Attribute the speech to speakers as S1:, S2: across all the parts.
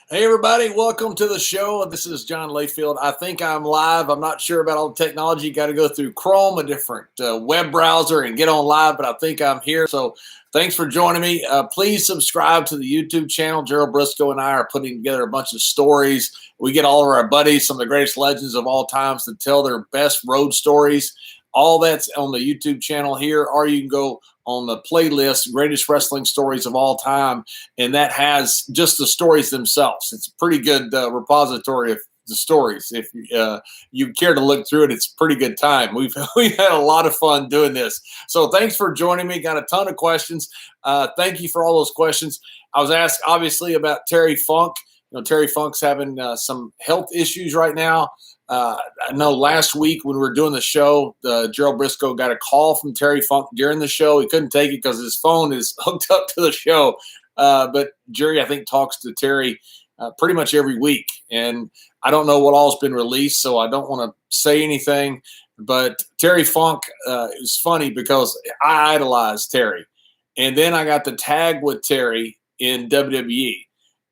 S1: Hey, everybody, welcome to the show. This is John Layfield. I think I'm live. I'm not sure about all the technology. Got to go through Chrome, a different web browser, and get on live, but I think I'm here. So thanks for joining me. Please subscribe to the YouTube channel. Gerald Brisco and I are putting together a bunch of stories. We get all of our buddies, some of the greatest legends of all times, to tell their best road stories. All that's on the YouTube channel here, or you can go on the playlist, Greatest Wrestling Stories of All Time, and that has just the stories themselves. It's a pretty good repository of the stories. If you care to look through it, it's a pretty good time. We've had a lot of fun doing this. So thanks for joining me. Got a ton of questions. Thank you for all those questions. I was asked, obviously, about Terry Funk. You know, Terry Funk's having some health issues right now. I know last week when we were doing the show, Gerald Brisco got a call from Terry Funk during the show. He couldn't take it because his phone is hooked up to the show. But Jerry, I think, talks to Terry pretty much every week. And I don't know what all's been released, so I don't want to say anything. But Terry Funk is funny because I idolized Terry. And then I got the tag with Terry in WWE.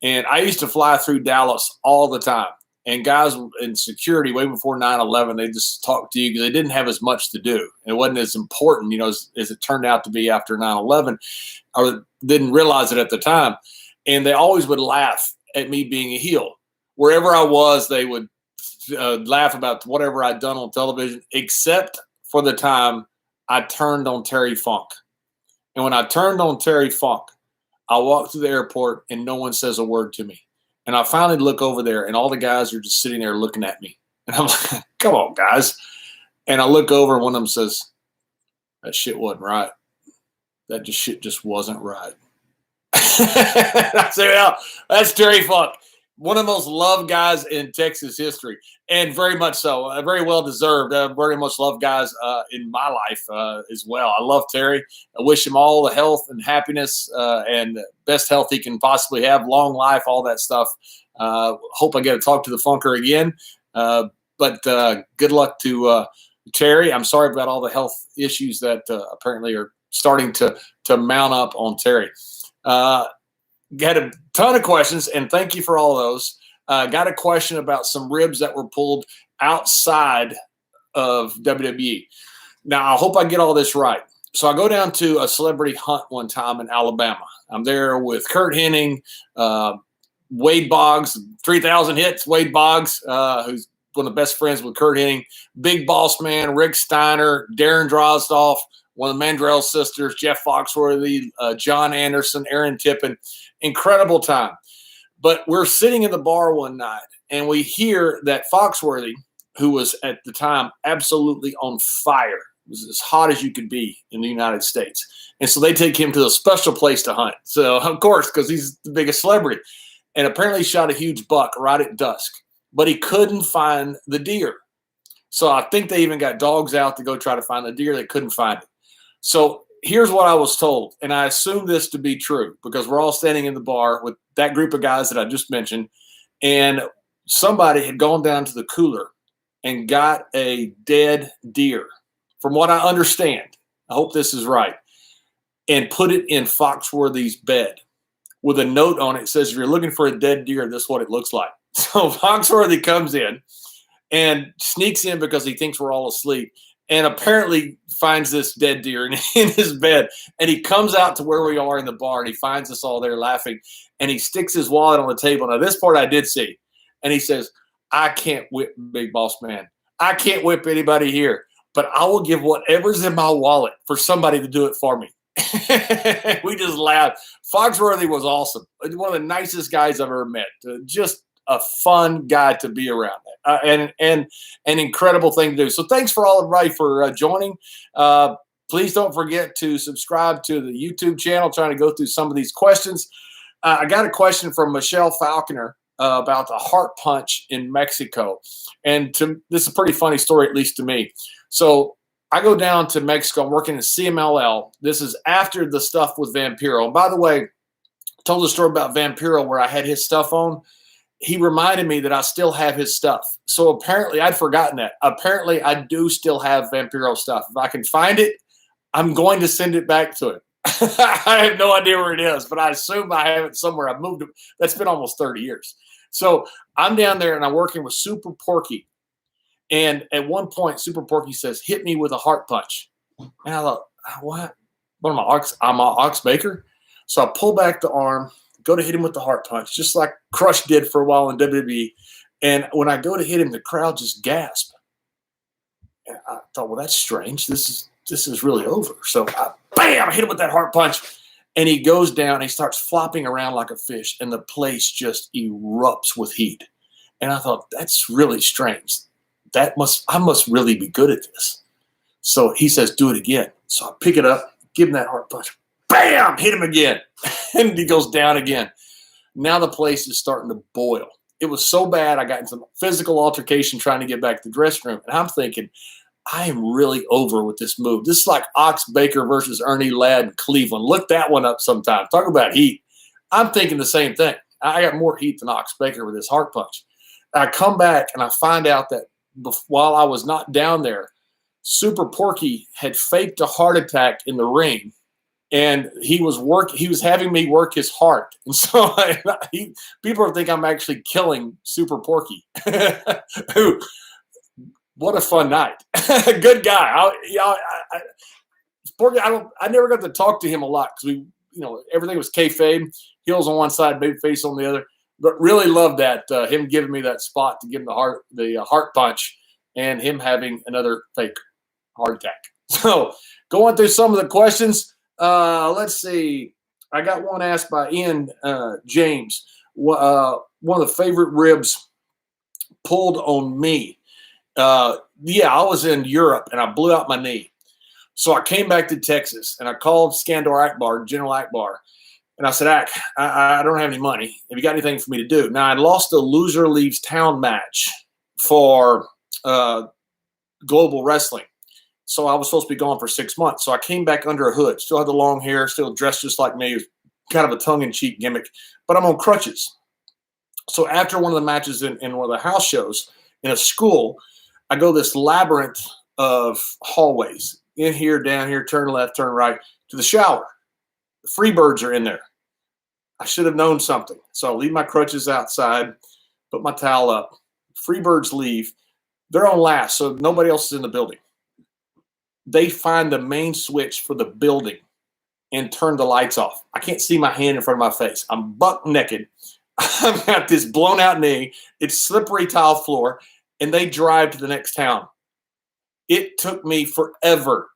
S1: And I used to fly through Dallas all the time. And guys in security, way before 9/11, they just talked to you because they didn't have as much to do. It wasn't as important, as it turned out to be after 9/11, or didn't realize it at the time. And they always would laugh at me being a heel. Wherever I was, they would laugh about whatever I'd done on television, except for the time I turned on Terry Funk. And when I turned on Terry Funk, I walked through the airport and no one says a word to me. And I finally look over there, and all the guys are just sitting there looking at me. And I'm like, come on, guys. And I look over, and one of them says, that shit wasn't right. That shit just wasn't right. I say, well, that's Terry Funk, one of the most loved guys in Texas history, and very much so, very well deserved. Very much loved guys in my life as well. I love Terry. I wish him all the health and happiness and best health he can possibly have, long life, all that stuff. Hope I get to talk to the Funker again. But good luck to Terry. I'm sorry about all the health issues that apparently are starting to mount up on Terry. Got a ton of questions, and thank you for all those. Got a question about some ribs that were pulled outside of WWE. Now, I hope I get all this right. So I go down to a celebrity hunt one time in Alabama. I'm there with Kurt Hennig, Wade Boggs, 3,000 hits, Wade Boggs, who's one of the best friends with Kurt Hennig, Big Boss Man, Rick Steiner, Darren Drozdoff, one of the Mandrell sisters, Jeff Foxworthy, John Anderson, Aaron Tippin. Incredible time. But we're sitting in the bar one night, and we hear that Foxworthy, who was at the time absolutely on fire, was as hot as you could be in the United States. And so they take him to a special place to hunt. So, of course, because he's the biggest celebrity. And apparently shot a huge buck right at dusk. But he couldn't find the deer. So I think they even got dogs out to go try to find the deer. They couldn't find it. So here's what I was told, and I assume this to be true because we're all standing in the bar with that group of guys that I just mentioned, and somebody had gone down to the cooler and got a dead deer, from what I understand. I hope this is right, and put it in Foxworthy's bed with a note on it that says, if you're looking for a dead deer, this is what it looks like. So Foxworthy comes in and sneaks in because he thinks we're all asleep, and apparently finds this dead deer in his bed. And he comes out to where we are in the bar, and he finds us all there laughing. And he sticks his wallet on the table. Now, this part I did see. And he says, I can't whip Big Boss Man. I can't whip anybody here. But I will give whatever's in my wallet for somebody to do it for me. We just laughed. Foxworthy was awesome. One of the nicest guys I've ever met. Just a fun guy to be around, and an incredible thing to do. So thanks for all everybody for joining. Please don't forget to subscribe to the YouTube channel. Trying to go through some of these questions. I got a question from Michelle Falconer about the heart punch in Mexico, and this is a pretty funny story, at least to me. So I go down to Mexico. I'm working at CMLL. This is after the stuff with Vampiro. And by the way, I told the story about Vampiro where I had his stuff on. He reminded me that I still have his stuff. So apparently, I'd forgotten that. Apparently, I do still have Vampiro stuff. If I can find it, I'm going to send it back to him. I have no idea where it is, but I assume I have it somewhere. I've moved it. That's been almost 30 years. So I'm down there and I'm working with Super Porky. And at one point, Super Porky says, hit me with a heart punch. And I thought, what? What am I, I'm an Ox Baker? So I pull back the arm, go to hit him with the heart punch, just like Crush did for a while in WWE. And when I go to hit him, the crowd just gasped. And I thought, well, that's strange. This is really over. So I hit him with that heart punch. And he goes down, and he starts flopping around like a fish, and the place just erupts with heat. And I thought, that's really strange. I must really be good at this. So he says, do it again. So I pick it up, give him that heart punch. Bam! Hit him again. And he goes down again. Now the place is starting to boil. It was so bad, I got in some physical altercation trying to get back to the dressing room. And I'm thinking, I am really over with this move. This is like Ox Baker versus Ernie Ladd in Cleveland. Look that one up sometime. Talk about heat. I'm thinking the same thing. I got more heat than Ox Baker with this heart punch. I come back and I find out that while I was not down there, Super Porky had faked a heart attack in the ring, and he was having me work his heart. And so people think I'm actually killing Super Porky. What a fun night. Good guy. Porky, I never got to talk to him a lot because everything was kayfabe. Heels on one side, Babyface on the other. But really loved that, him giving me that spot to give him the heart punch, and him having another fake heart attack. So going through some of the questions, let's see. I got one asked by Ian James. One of the favorite ribs pulled on me. I was in Europe, and I blew out my knee. So I came back to Texas, and I called Skandor Akbar, General Akbar, and I said, Ak, I don't have any money. Have you got anything for me to do? Now, I lost a loser leaves town match for Global Wrestling. So I was supposed to be gone for 6 months. So I came back under a hood, still had the long hair, still dressed just like me. It was kind of a tongue-in-cheek gimmick, but I'm on crutches. So after one of the matches in one of the house shows in a school, I go this labyrinth of hallways, in here, down here, turn left, turn right, to the shower. Freebirds are in there. I should have known something. So I leave my crutches outside, put my towel up. Freebirds leave. They're on last, so nobody else is in the building. They find the main switch for the building and turn the lights off. I can't see my hand in front of my face. I'm buck naked. I've got this blown out knee. It's slippery tile floor, and they drive to the next town. It took me forever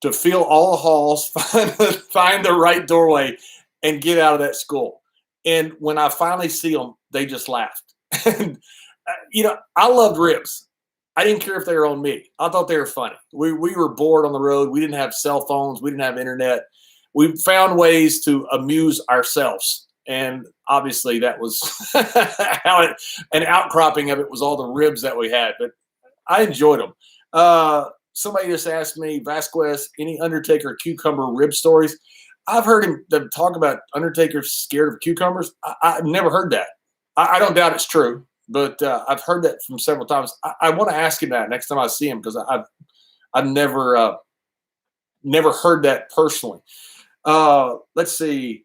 S1: to feel all the halls, find the right doorway, and get out of that school. And when I finally see them, they just laughed. And, I loved ribs. I didn't care if they were on me. I thought they were funny. We were bored on the road. We didn't have cell phones. We didn't have internet. We found ways to amuse ourselves. And obviously that was an outcropping of it was all the ribs that we had. But I enjoyed them. Somebody just asked me, Vasquez, any Undertaker cucumber rib stories? I've heard them talk about Undertaker scared of cucumbers. I've never heard that. I don't doubt it's true, but I've heard that from several times. I want to ask him that next time I see him because I've never heard that personally. Let's see.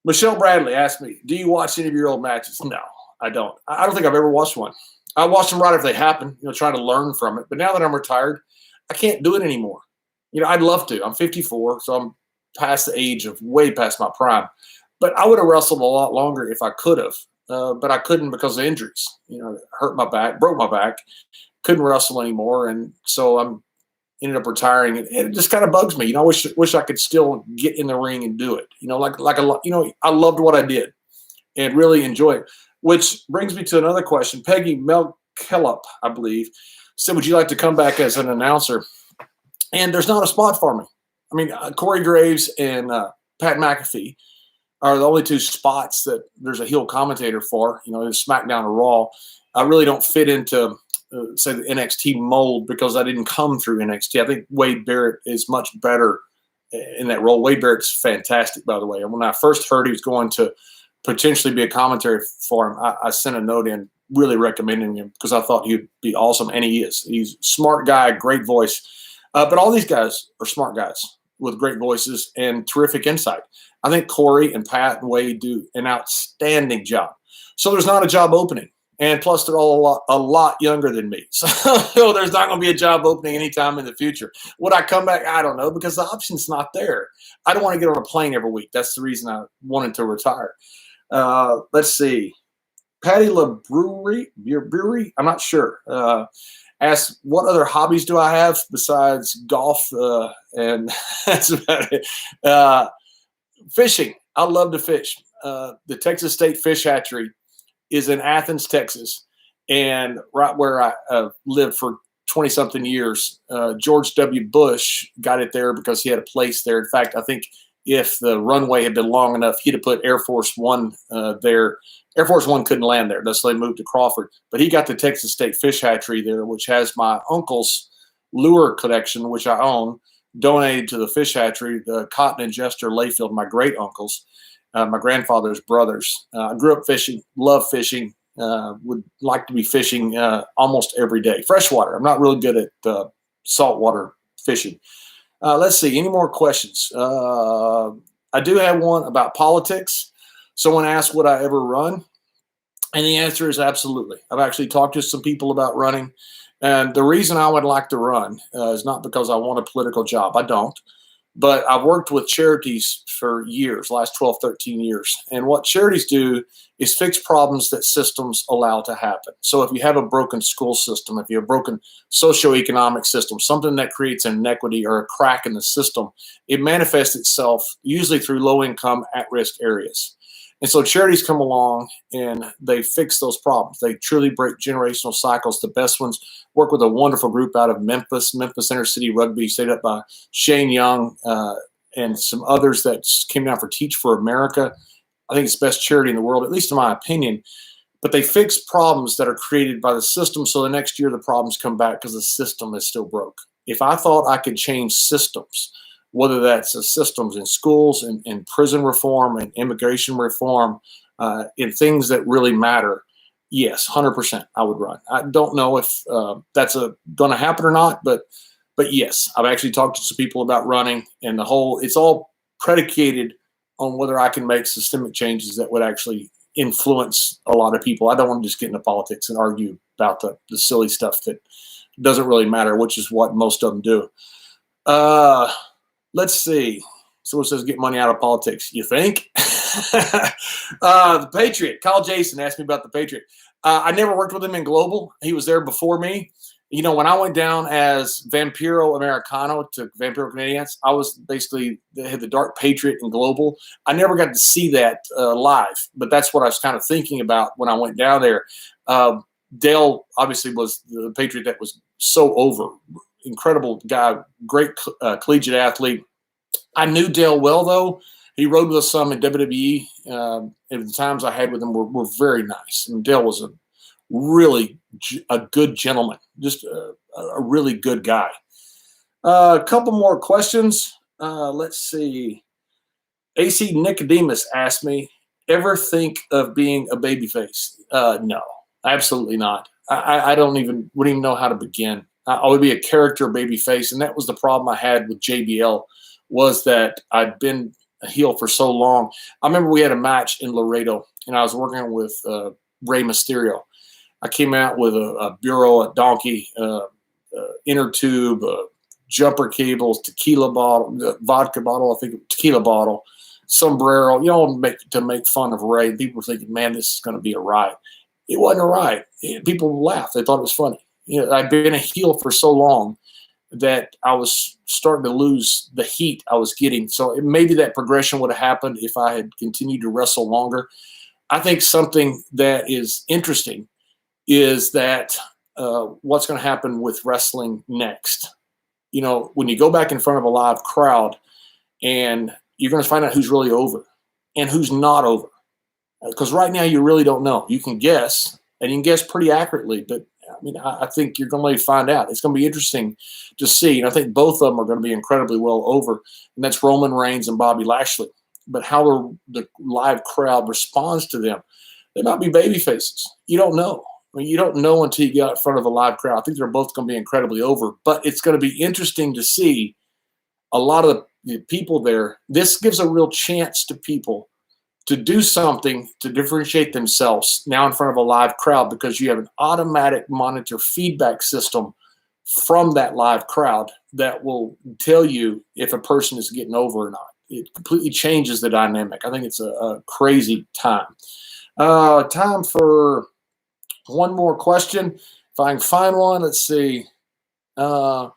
S1: Michelle Bradley asked me, do you watch any of your old matches? No, I don't. I don't think I've ever watched one. I watch them right if they happen, trying to learn from it. But now that I'm retired, I can't do it anymore. I'd love to. I'm 54, so I'm past the age of way past my prime. But I would have wrestled a lot longer if I could have. But I couldn't because of injuries. Hurt my back, broke my back, couldn't wrestle anymore. And so I'm ended up retiring. And it just kind of bugs me. I wish I could still get in the ring and do it. I loved what I did and really enjoy it. Which brings me to another question. Peggy Melkellup, I believe, said, would you like to come back as an announcer? And there's not a spot for me. Corey Graves and Pat McAfee are the only two spots that there's a heel commentator for, SmackDown or Raw. I really don't fit into, say, the NXT mold because I didn't come through NXT. I think Wade Barrett is much better in that role. Wade Barrett's fantastic, by the way. And when I first heard he was going to potentially be a commentary for him, I sent a note in really recommending him because I thought he'd be awesome, and he is. He's a smart guy, great voice. But all these guys are smart guys. with great voices and terrific insight. I think Corey and Pat and Wade do an outstanding job. So there's not a job opening. And plus, they're all a lot younger than me. So there's not going to be a job opening anytime in the future. Would I come back? I don't know, because the option's not there. I don't want to get on a plane every week. That's the reason I wanted to retire. Let's see. Patty LeBrewery, I'm not sure. Asked, what other hobbies do I have besides golf? And that's about it. Fishing. I love to fish. The Texas State Fish Hatchery is in Athens, Texas, and right where I lived for 20-something years. George W. Bush got it there because he had a place there. In fact, I think if the runway had been long enough, he'd have put Air Force One there. Air Force One couldn't land there. That's why they moved to Crawford. But he got the Texas State Fish Hatchery there, which has my uncle's lure collection, which I own, donated to the fish hatchery, the Cotton and Jester Layfield, my great uncles. My grandfather's brothers. I grew up fishing, love fishing, would like to be fishing almost every day. Freshwater. I'm not really good at saltwater fishing. Let's see. Any more questions? I do have one about politics. Someone asked, would I ever run? And the answer is absolutely. I've actually talked to some people about running. And the reason I would like to run is not because I want a political job. I don't. But I've worked with charities for years, last 12, 13 years. And what charities do is fix problems that systems allow to happen. So if you have a broken school system, if you have a broken socioeconomic system, something that creates an inequity or a crack in the system, it manifests itself usually through low-income, at-risk areas. And so charities come along and they fix those problems. They truly break generational cycles. The best ones work with a wonderful group out of Memphis Inner City Rugby, set up by Shane Young and some others that came down for Teach for America. I think it's the best charity in the world, at least in my opinion. But they fix problems that are created by the system. So the next year the problems come back because the system is still broke. If I thought I could change systems, whether that's systems in schools and prison reform and immigration reform, in things that really matter, yes, 100% I would run. I don't know if that's going to happen or not, but yes, I've actually talked to some people about running, and it's all predicated on whether I can make systemic changes that would actually influence a lot of people. I don't want to just get into politics and argue about the silly stuff that doesn't really matter, which is what most of them do. Let's see. Someone says get money out of politics. You think? The Patriot. Kyle Jason asked me about the Patriot. I never worked with him in Global. He was there before me. You know, when I went down as Vampiro Americano to Vampiro Canadiens, I was basically had the Dark Patriot in Global. I never got to see that live, but that's what I was kind of thinking about when I went down there. Dale obviously was the Patriot that was so over. Incredible guy, great collegiate athlete. I knew Dale well, though. He rode with us some in WWE. And the times I had with him were very nice. And Dale was a good gentleman, just a really good guy. A couple more questions. Let's see. AC Nicodemus asked me, ever think of being a babyface? No, absolutely not. I wouldn't even know how to begin. I would be a character babyface, and that was the problem I had with JBL, was that I'd been a heel for so long. I remember we had a match in Laredo, and I was working with Rey Mysterio. I came out with a bureau, a donkey, inner tube, jumper cables, tequila bottle, vodka bottle, I think tequila bottle, sombrero, to make fun of Rey. People were thinking, man, this is going to be a riot. It wasn't a riot. People laughed. They thought it was funny. I'd been a heel for so long that I was starting to lose the heat I was getting. So maybe that progression would have happened if I had continued to wrestle longer. I think something that is interesting is that what's going to happen with wrestling next. When you go back in front of a live crowd, and you're going to find out who's really over and who's not over. Because right now you really don't know. You can guess, and you can guess pretty accurately, but I think you're going to find out. It's going to be interesting to see. And I think both of them are going to be incredibly well over, and that's Roman Reigns and Bobby Lashley. But how the live crowd responds to them, they might be baby faces. You don't know. You don't know until you get out in front of a live crowd. I think they're both going to be incredibly over. But it's going to be interesting to see a lot of the people there, this gives a real chance to people to do something to differentiate themselves now in front of a live crowd, because you have an automatic monitor feedback system from that live crowd that will tell you if a person is getting over or not. It completely changes the dynamic. I think it's a crazy time. Time for one more question. If I can find one, let's see. Come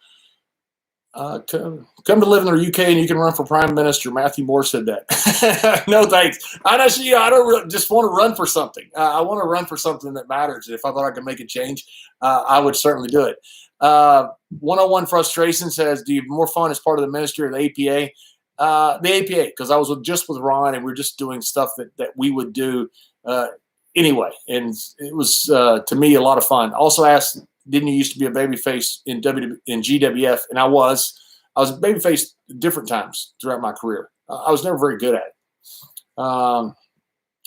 S1: to live in the UK and you can run for Prime Minister. Matthew Moore said that. No thanks. I don't just want to run for something. I want to run for something that matters. If I thought I could make a change, I would certainly do it. 101 Frustration says, do you have more fun as part of the ministry or the APA? The APA, because I was just with Ron and we were just doing stuff that we would do anyway. And it was, to me, a lot of fun. Also asked, didn't you used to be a babyface in GWF? And I was a babyface different times throughout my career. I was never very good at it.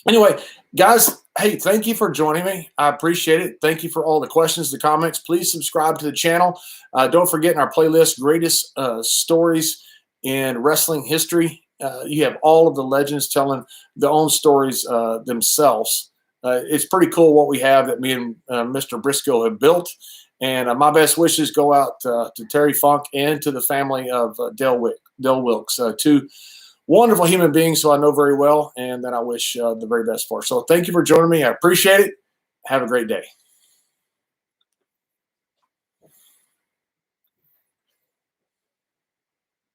S1: Anyway, guys, hey, thank you for joining me. I appreciate it. Thank you for all the questions, the comments. Please subscribe to the channel. Don't forget, in our playlist, Greatest Stories in Wrestling History, you have all of the legends telling their own stories themselves. It's pretty cool what we have that me and Mr. Brisco have built. And my best wishes go out to Terry Funk and to the family of Del Wilkes, two wonderful human beings who I know very well, and that I wish the very best for. So thank you for joining me. I appreciate it. Have a great day.